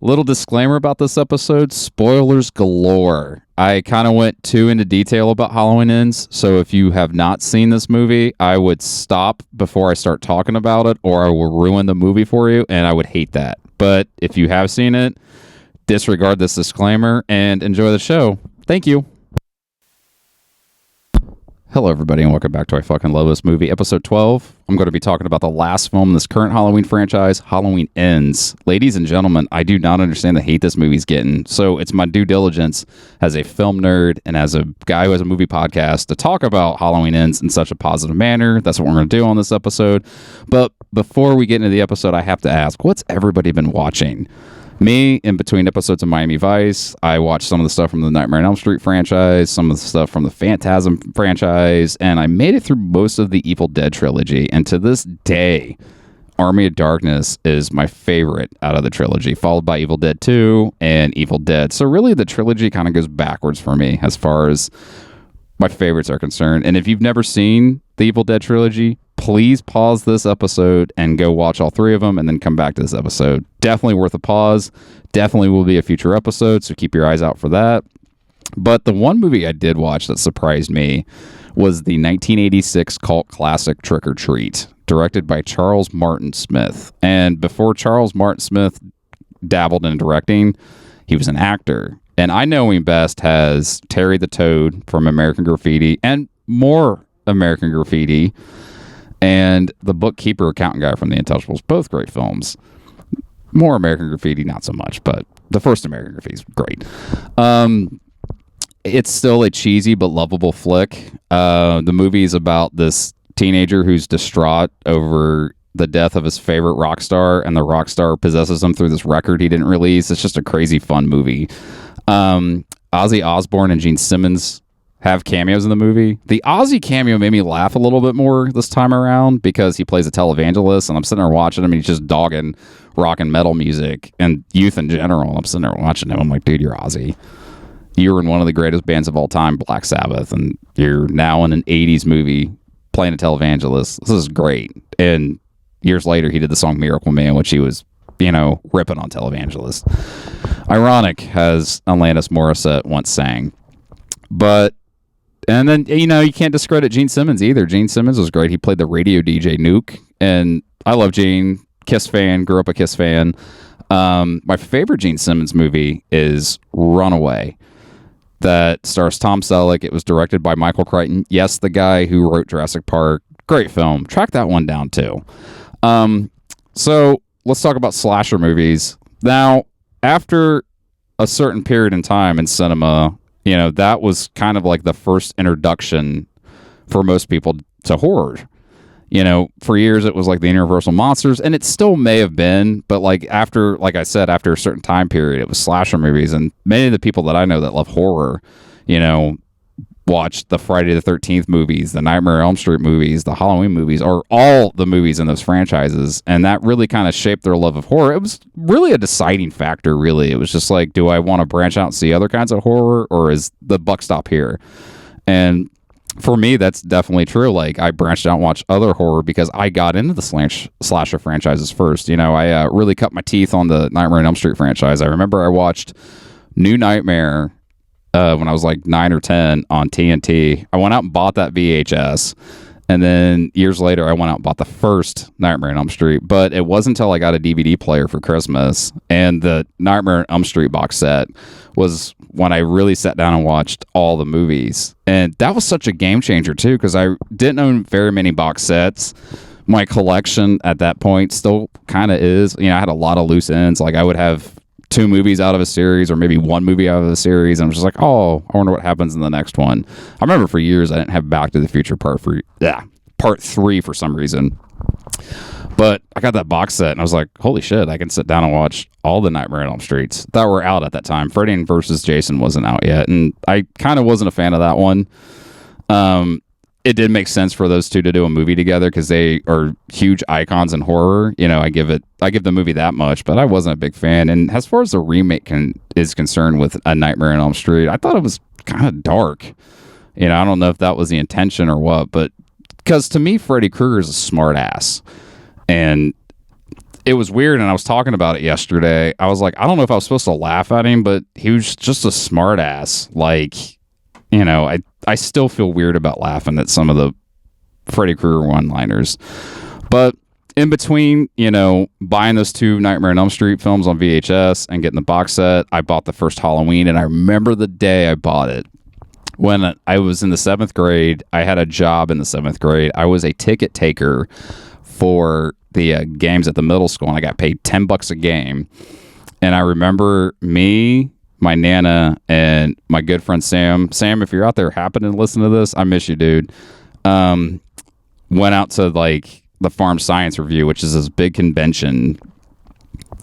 Little disclaimer about this episode, spoilers galore. I kind of went too into detail about Halloween Ends, so if you have not seen this movie, I would stop before I start talking about it, or I will ruin the movie for you, and I would hate that. But if you have seen it, disregard this disclaimer and enjoy the show. Thank you. Hello, everybody, and welcome back to I Fucking Love This Movie, episode 12. I'm going to be talking about the last film in this current Halloween franchise, Halloween Ends. Ladies and gentlemen, I do not understand the hate this movie's getting, so it's my due diligence as a film nerd and as a guy who has a movie podcast to talk about Halloween Ends in such a positive manner. That's what we're going to do on this episode. But before we get into the episode, I have to ask, what's everybody been watching? Me, in between episodes of Miami Vice, I watched some of the stuff from the Nightmare on Elm Street franchise, some of the stuff from the Phantasm franchise, and I made it through most of the Evil Dead trilogy. And to this day, Army of Darkness is my favorite out of the trilogy, followed by Evil Dead 2 and Evil Dead. So really, the trilogy kind of goes backwards for me as far as my favorites are concerned. And if you've never seen the Evil Dead trilogy, please pause this episode and go watch all three of them and then come back to this episode. Definitely worth a pause. Definitely will be a future episode, so keep your eyes out for that. But the one movie I did watch that surprised me was the 1986 cult classic Trick or Treat, directed by Charles Martin Smith. And before Charles Martin Smith dabbled in directing, he was an actor. And I know him best as Terry the Toad from American Graffiti and more American Graffiti, and The Bookkeeper Accountant Guy from The Untouchables. Both great films. More American Graffiti, not so much, but the first American Graffiti is great. It's still a cheesy but lovable flick. The movie is about this teenager who's distraught over the death of his favorite rock star, and the rock star possesses him through this record he didn't release. It's just a crazy fun movie. Ozzy Osbourne and Gene Simmons have cameos in the movie. The Ozzy cameo made me laugh a little bit more this time around because he plays a televangelist, and I'm sitting there watching him, and he's just dogging rock and metal music and youth in general. I'm sitting there watching him. I'm like, dude, you're Ozzy. You're in one of the greatest bands of all time, Black Sabbath, and you're now in an 80s movie playing a televangelist. This is great. And years later, he did the song Miracle Man, which he was, ripping on televangelist. Ironic, as Alanis Morissette once sang. And then, you can't discredit Gene Simmons either. Gene Simmons was great. He played the radio DJ Nuke, and I love Gene. Kiss fan, grew up a Kiss fan. My favorite Gene Simmons movie is Runaway, that stars Tom Selleck. It was directed by Michael Crichton. Yes, the guy who wrote Jurassic Park. Great film. Track that one down, too. So let's talk about slasher movies. Now, after a certain period in time in cinema, that was kind of like the first introduction for most people to horror. For years it was like the Universal Monsters, and it still may have been, but like I said, after a certain time period, it was slasher movies. And many of the people that I know that love horror, watched the Friday the 13th movies, the Nightmare on Elm Street movies, the Halloween movies, or all the movies in those franchises. And that really kind of shaped their love of horror. It was really a deciding factor, really. It was just like, do I want to branch out and see other kinds of horror, or is the buck stop here? And for me, that's definitely true. Like, I branched out and watched other horror because I got into the slasher franchises first. I really cut my teeth on the Nightmare on Elm Street franchise. I remember I watched New Nightmare when I was like 9 or 10 on TNT. I went out and bought that VHS. And then years later, I went out and bought the first Nightmare on Elm Street. But it wasn't until I got a DVD player for Christmas, and the Nightmare on Elm Street box set was when I really sat down and watched all the movies. And that was such a game changer, too, because I didn't own very many box sets. My collection at that point still kind of is. I had a lot of loose ends. Like, I would have 2 movies out of a series, or maybe 1 movie out of a series, and I'm just like, oh, I wonder what happens in the next one. I remember for years I didn't have Back to the Future Part 3 for some reason. But I got that box set, and I was like, holy shit, I can sit down and watch all the Nightmare on Elm Streets that were out at that time. Freddy vs. Jason wasn't out yet, and I kind of wasn't a fan of that one. It did make sense for those two to do a movie together because they are huge icons in horror. I give the movie that much, but I wasn't a big fan. And as far as the remake is concerned with A Nightmare on Elm Street, I thought it was kind of dark. I don't know if that was the intention or what, but because to me, Freddy Krueger is a smart ass. And it was weird, and I was talking about it yesterday. I was like, I don't know if I was supposed to laugh at him, but he was just a smart ass. Like, I still feel weird about laughing at some of the Freddy Krueger one-liners. But in between, buying those 2 Nightmare on Elm Street films on VHS and getting the box set, I bought the first Halloween, and I remember the day I bought it. When I was in the 7th grade, I had a job in the 7th grade. I was a ticket taker for the games at the middle school, and I got paid $10 a game. And I remember me, my Nana, and my good friend Sam. Sam, if you're out there happening to listen to this, I miss you, dude. Went out to like the Farm Science Review, which is this big convention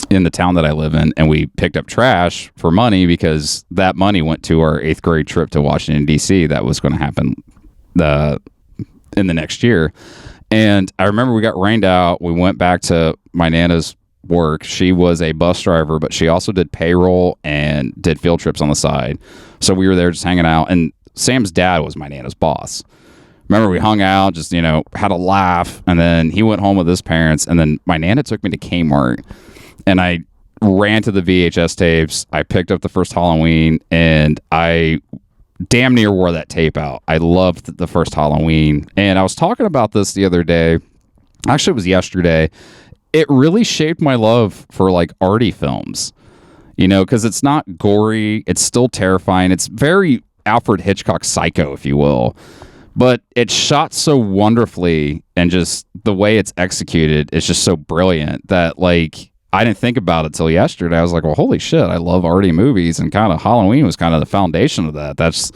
in the town that I live in, and we picked up trash for money because that money went to our 8th grade trip to Washington, D.C. that was going to happen in the next year. And I remember we got rained out. We went back to my Nana's work. She was a bus driver, but she also did payroll and did field trips on the side. So we were there just hanging out. And Sam's dad was my Nana's boss. Remember, we hung out, just, had a laugh. And then he went home with his parents. And then my Nana took me to Kmart. And I ran to the VHS tapes. I picked up the first Halloween. And I damn near wore that tape out. I loved the first Halloween. And I was talking about this the other day. Actually, it was yesterday. It really shaped my love for like arty films, because it's not gory. It's still terrifying. It's very Alfred Hitchcock Psycho, if you will. But it's shot so wonderfully, and just the way it's executed is just so brilliant that like I didn't think about it till yesterday. I was like, well, holy shit, I love arty movies, and kind of Halloween was kind of the foundation of that. That's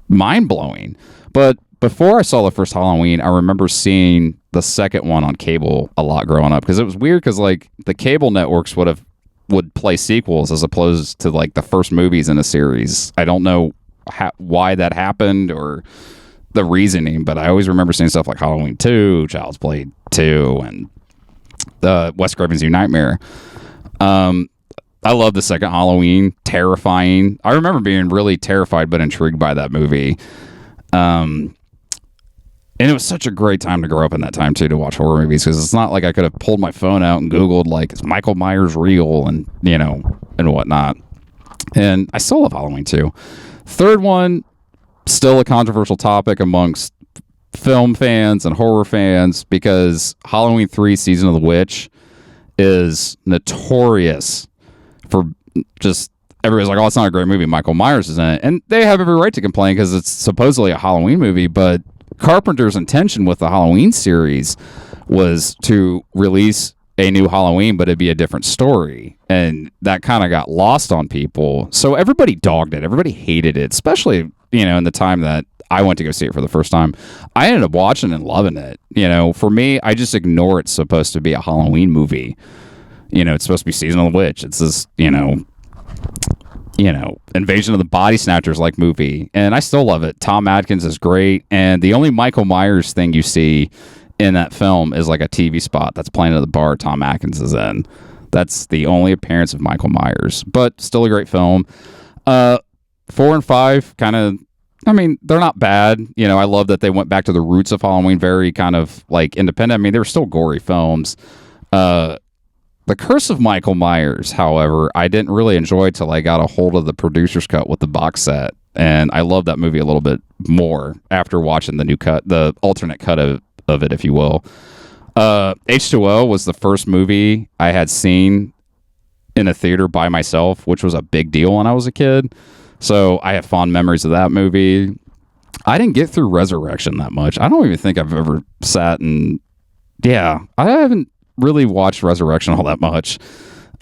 mind-blowing. But before I saw the first Halloween, I remember seeing the second one on cable a lot growing up, because it was weird because like the cable networks would play sequels as opposed to like the first movies in a series. I don't know why that happened or the reasoning, but I always remember seeing stuff like Halloween 2, Child's Play 2, and Wes Craven's New Nightmare. I love the second Halloween. Terrifying. I remember being really terrified but intrigued by that movie. And it was such a great time to grow up in that time too, to watch horror movies, because it's not like I could have pulled my phone out and Googled like, is Michael Myers real, and and whatnot. And I still love Halloween 2. Third one, still a controversial topic amongst film fans and horror fans, because Halloween 3 Season of the Witch is notorious for just everybody's like, oh, it's not a great movie, Michael Myers is in it. And they have every right to complain because it's supposedly a Halloween movie, but Carpenter's intention with the Halloween series was to release a new Halloween, but it'd be a different story. And that kind of got lost on people. So everybody dogged it. Everybody hated it, especially, in the time that I went to go see it for the first time. I ended up watching and loving it. For me, I just ignore it's supposed to be a Halloween movie. It's supposed to be Season of the Witch. It's this, Invasion of the Body Snatchers like movie. And I still love it. Tom Atkins is great. And the only Michael Myers thing you see in that film is like a TV spot that's playing at the bar Tom Atkins is in. That's the only appearance of Michael Myers. But still a great film. 4 and 5 kind of, they're not bad. I love that they went back to the roots of Halloween, very kind of like independent. They were still gory films. The Curse of Michael Myers, however, I didn't really enjoy till I got a hold of the producer's cut with the box set. And I love that movie a little bit more after watching the new cut, the alternate cut of it, if you will. H2O was the first movie I had seen in a theater by myself, which was a big deal when I was a kid. So I have fond memories of that movie. I didn't get through Resurrection that much. I don't even think I've ever sat and... Yeah, I haven't really watched Resurrection all that much.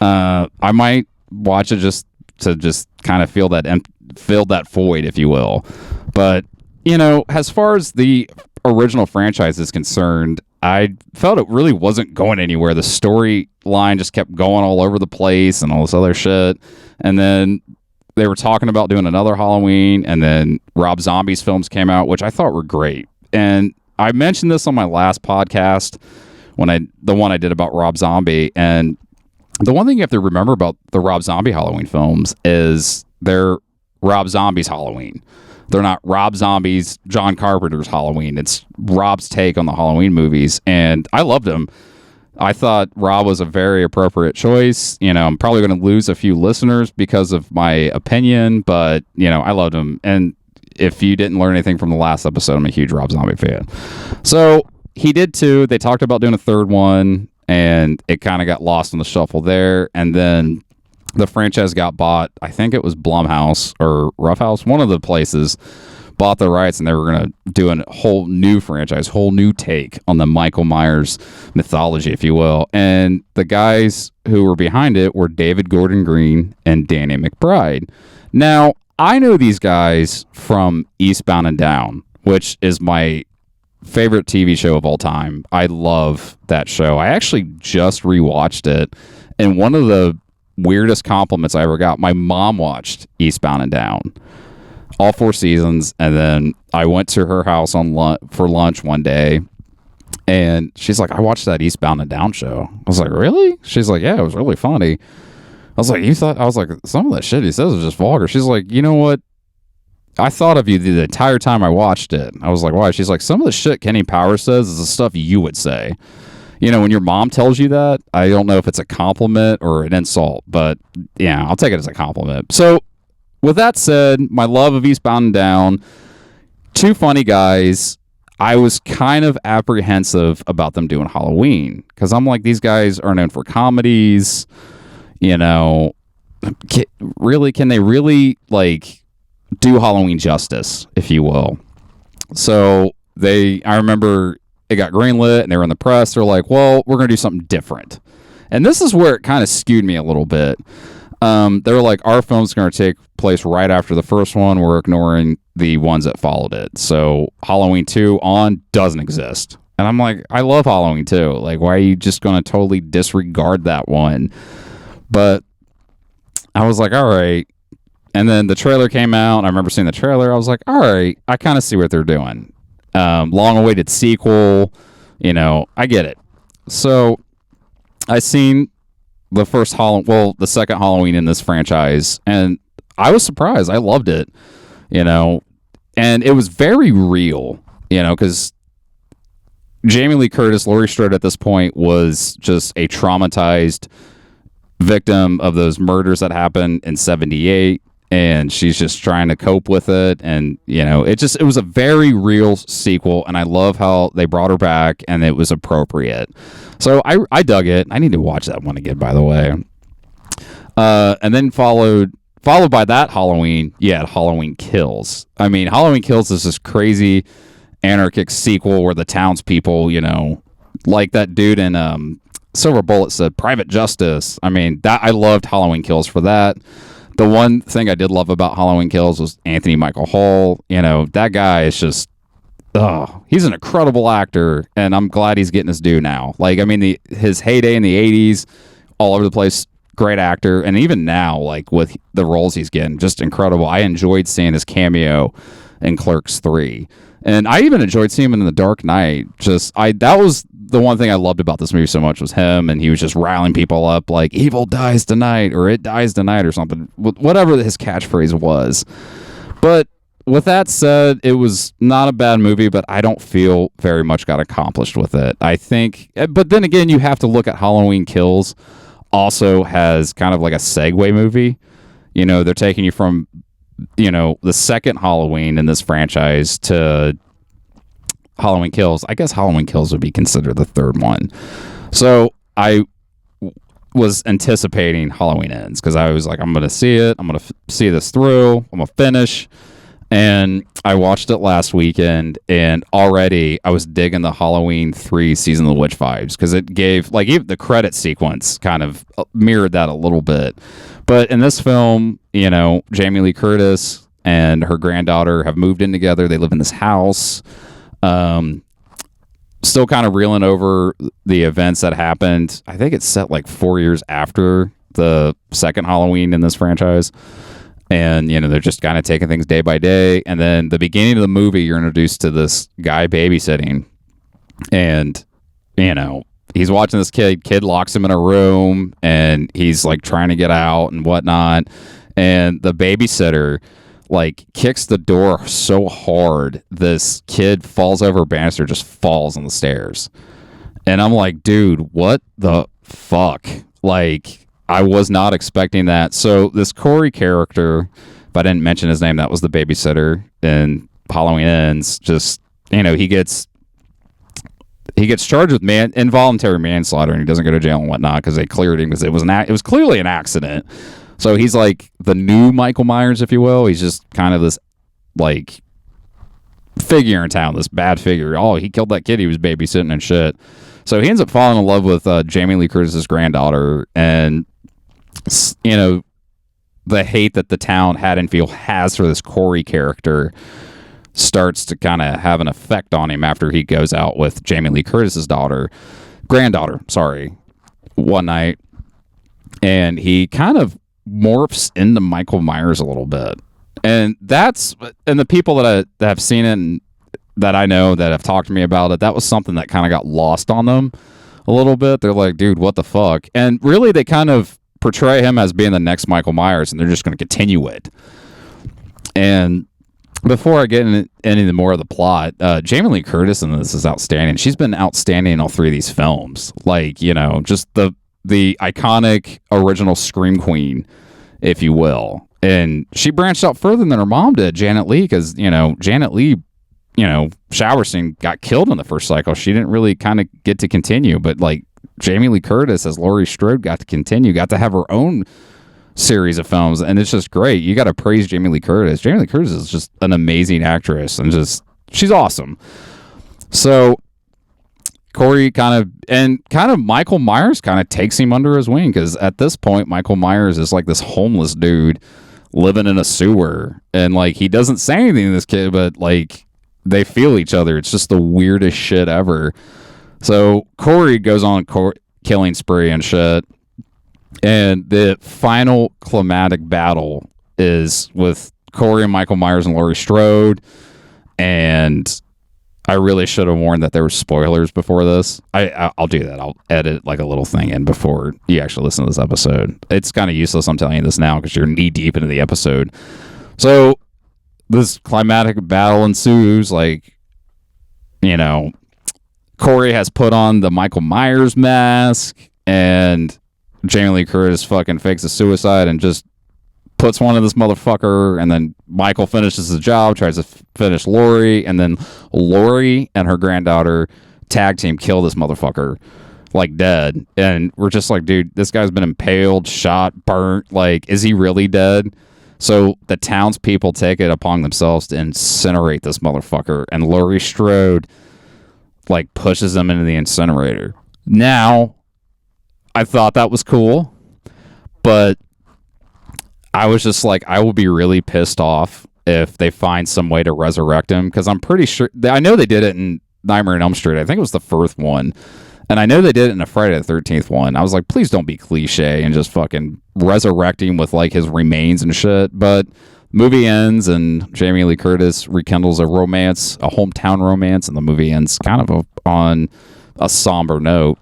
I might watch it just to kind of fill that void, if you will. But, as far as the original franchise is concerned, I felt it really wasn't going anywhere. The storyline just kept going all over the place and all this other shit. And then they were talking about doing another Halloween, and then Rob Zombie's films came out, which I thought were great. And I mentioned this on my last podcast, the one I did about Rob Zombie. And the one thing you have to remember about the Rob Zombie Halloween films is they're Rob Zombie's Halloween. They're not Rob Zombie's, John Carpenter's Halloween. It's Rob's take on the Halloween movies, and I loved them. I thought Rob was a very appropriate choice. I'm probably going to lose a few listeners because of my opinion, but, I loved him. And if you didn't learn anything from the last episode, I'm a huge Rob Zombie fan. So he did two. They talked about doing a third one, and it kind of got lost in the shuffle there. And then the franchise got bought. I think it was Blumhouse or Roughhouse, one of the places bought the rights, and they were going to do a whole new franchise, whole new take on the Michael Myers mythology, if you will. And the guys who were behind it were David Gordon Green and Danny McBride. Now, I know these guys from Eastbound and Down, which is my favorite TV show of all time. I love that show. I actually just rewatched it, and one of the weirdest compliments I ever got, my mom watched Eastbound and Down, all 4 seasons, and then I went to her house for lunch one day, and she's like, I watched that Eastbound and Down show. I was like, really? She's like, yeah, it was really funny. I was like, I was like, some of that shit he says is just vulgar. She's like, you know what? I thought of you the entire time I watched it. I was like, why? She's like, some of the shit Kenny Powers says is the stuff you would say. When your mom tells you that, I don't know if it's a compliment or an insult, but yeah, I'll take it as a compliment. So with that said, my love of Eastbound and Down, 2 funny guys. I was kind of apprehensive about them doing Halloween because I'm like, these guys are known for comedies. Can they really like do Halloween justice, if you will? So I remember it got greenlit and they were in the press. They're like, well, we're going to do something different. And this is where it kind of skewed me a little bit. They were like, our film's going to take place right after the first one. We're ignoring the ones that followed it. So Halloween 2 on doesn't exist. And I'm like, I love Halloween 2. Like, why are you just going to totally disregard that one? But I was like, all right. And then the trailer came out. And I remember seeing the trailer. I was like, all right, I kind of see what they're doing. Long-awaited sequel. I get it. So I seen the second Halloween in this franchise, and I was surprised. I loved it, and it was very real, because Jamie Lee Curtis, Laurie Strode at this point was just a traumatized victim of those murders that happened in 1978, and she's just trying to cope with it, and it was a very real sequel, and I love how they brought her back, and it was appropriate. So I dug it. I need to watch that one again, by the way. And then followed by that Halloween, Halloween Kills. I mean, Halloween Kills is this crazy anarchic sequel where the townspeople, like that dude in Silver Bullet said, Private Justice. I mean, I loved Halloween Kills for that. The one thing I did love about Halloween Kills was Anthony Michael Hall. That guy is just, he's an incredible actor, and I'm glad he's getting his due now. Like, I mean, his heyday in the 80s, all over the place, great actor. And even now, like, with the roles he's getting, just incredible. I enjoyed seeing his cameo in Clerks 3. And I even enjoyed seeing him in The Dark Knight. That was the one thing I loved about this movie so much was him, and he was just riling people up like, evil dies tonight, or it dies tonight, or something. Whatever his catchphrase was. But with that said, it was not a bad movie, but I don't feel very much got accomplished with it. I think, but then again, you have to look at Halloween Kills also has kind of like a segue movie. They're taking you from, the second Halloween in this franchise to Halloween Kills. I guess Halloween Kills would be considered the third one. So I was anticipating Halloween Ends because I was like, I'm going to see it. I'm going to see this through. I'm going to finish. And I watched it last weekend, and already I was digging the Halloween 3 Season of the Witch vibes because it gave, like, even the credit sequence kind of mirrored that a little bit. But in this film, Jamie Lee Curtis and her granddaughter have moved in together. They live in this house. Still kind of reeling over the events that happened. I think it's set like 4 years after the second Halloween in this franchise. And, they're just kind of taking things day by day. And then the beginning of the movie, you're introduced to this guy babysitting. And, he's watching this kid locks him in a room, and he's like trying to get out and whatnot. And the babysitter like kicks the door so hard, this kid falls over a banister, just falls on the stairs. And I'm like, dude, what the fuck? Like, I was not expecting that. So this Corey character, if I didn't mention his name, that was the babysitter in Halloween Ends. Just, he gets charged with involuntary manslaughter, and he doesn't go to jail and whatnot because they cleared him because it was clearly an accident. So he's like the new Michael Myers, if you will. He's just kind of this like figure in town, this bad figure. Oh, he killed that kid he was babysitting and shit. So he ends up falling in love with Jamie Lee Curtis's granddaughter, and the hate that the town Haddonfield has for this Corey character starts to kind of have an effect on him after he goes out with Jamie Lee Curtis's granddaughter, one night, and he kind of morphs into Michael Myers a little bit. And the people that have seen it and that I know that have talked to me about it, that was something that kind of got lost on them a little bit. They're like, dude, what the fuck? And really, they kind of portray him as being the next Michael Myers, and they're just going to continue it. And before I get into any more of the plot, Jamie Lee Curtis in this is outstanding. She's been outstanding in all three of these films. Like, just the iconic original Scream Queen, if you will. And she branched out further than her mom did, Janet Leigh, because, Janet Leigh, shower scene got killed in the first cycle. She didn't really kind of get to continue, but like Jamie Lee Curtis as Laurie Strode got to have her own series of films, and it's just great. You got to praise Jamie Lee Curtis. Jamie Lee Curtis is just an amazing actress, and she's awesome. So Corey kind of Michael Myers kind of takes him under his wing, because at this point Michael Myers is like this homeless dude living in a sewer, and like he doesn't say anything to this kid, but like they feel each other. It's just the weirdest shit ever. So Corey goes on a killing spree and shit, and the final climatic battle is with Corey and Michael Myers and Laurie Strode. And I really should have warned that there were spoilers before this. I'll do that. I'll edit like a little thing in before you actually listen to this episode. It's kind of useless I'm telling you this now because you're knee deep into the episode. So this climatic battle ensues. Like, Corey has put on the Michael Myers mask, and Jamie Lee Curtis fucking fakes a suicide and just puts one in this motherfucker, and then Michael finishes the job, tries to finish Laurie, and then Laurie and her granddaughter tag team kill this motherfucker like dead. And we're just like, dude, this guy's been impaled, shot, burnt. Like, is he really dead? So the townspeople take it upon themselves to incinerate this motherfucker, and Laurie Strode like pushes him into the incinerator. Now, I thought that was cool, but I was just like, I will be really pissed off if they find some way to resurrect him, because I'm pretty sure I know they did it in Nightmare on Elm Street. I think it was the first one, and I know they did it in a Friday the 13th one. I was like, please don't be cliche and just fucking resurrect him with like his remains and shit. But movie ends, and Jamie Lee Curtis rekindles a romance, a hometown romance, and the movie ends kind of on a somber note.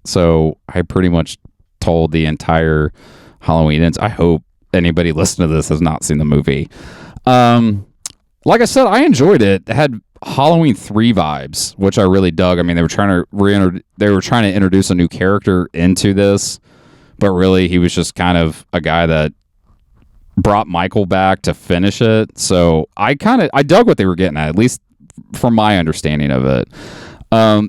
So I pretty much told the entire Halloween Ends. I hope anybody listening to this has not seen the movie. Like I said, I enjoyed it. It had Halloween 3 vibes, which I really dug. I mean, they were trying to introduce a new character into this, but really he was just kind of a guy that brought Michael back to finish it. So I dug what they were getting at least from my understanding of it.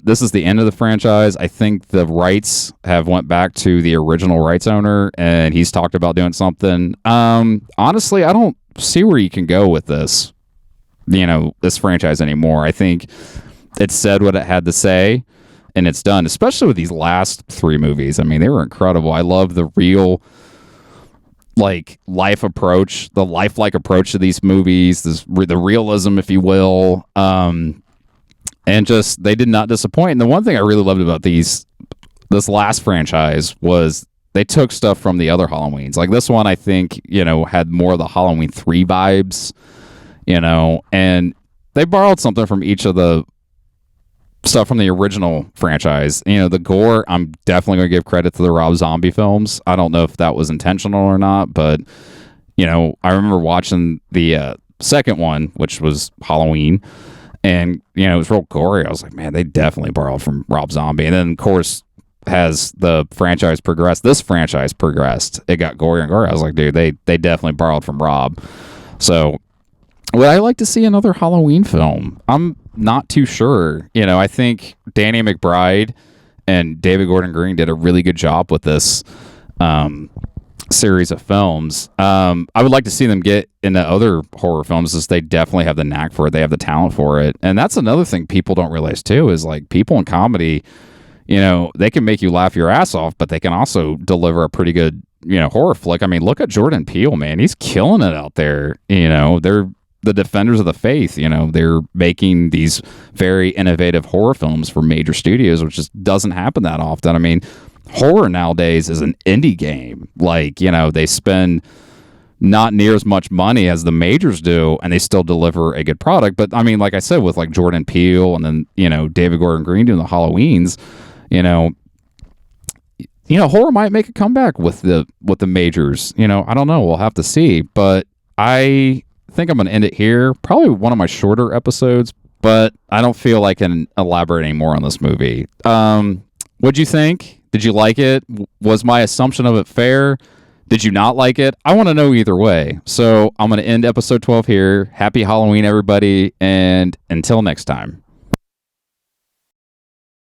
This is the end of the franchise. I think the rights have went back to the original rights owner, and he's talked about doing something. Honestly, I don't see where you can go with this, this franchise anymore. I think it said what it had to say, and it's done, especially with these last 3 movies. I mean, they were incredible. I love the real lifelike approach to these movies, the realism, if you will. And just, they did not disappoint. And the one thing I really loved about this last franchise was they took stuff from the other Halloweens. Like this one, I think, had more of the Halloween 3 vibes, and they borrowed something from each of the stuff from the original franchise. The gore, I'm definitely going to give credit to the Rob Zombie films. I don't know if that was intentional or not, but, I remember watching the second one, which was Halloween, And, it was real gory. I was like, man, they definitely borrowed from Rob Zombie. And then, of course, as the franchise progressed, it got gory and gory. I was like, dude, they definitely borrowed from Rob. So would I like to see another Halloween film? I'm not too sure. I think Danny McBride and David Gordon Green did a really good job with this series of films. I would like to see them get into other horror films, as they definitely have the knack for it. They have the talent for it. And that's another thing people don't realize too, is like people in comedy, they can make you laugh your ass off, but they can also deliver a pretty good, horror flick. I mean, look at Jordan Peele, man. He's killing it out there. They're the defenders of the faith. They're making these very innovative horror films for major studios, which just doesn't happen that often. I mean, horror nowadays is an indie game. Like, they spend not near as much money as the majors do, and they still deliver a good product. But I mean, like I said, with like Jordan Peele and then, David Gordon Green doing the Halloweens, horror might make a comeback with the majors. I don't know. We'll have to see. But I think I'm going to end it here. Probably one of my shorter episodes, but I don't feel like I can elaborate any more on this movie. What'd you think? Did you like it? Was my assumption of it fair? Did you not like it? I want to know either way. So I'm going to end episode 12 here. Happy Halloween, everybody. And until next time.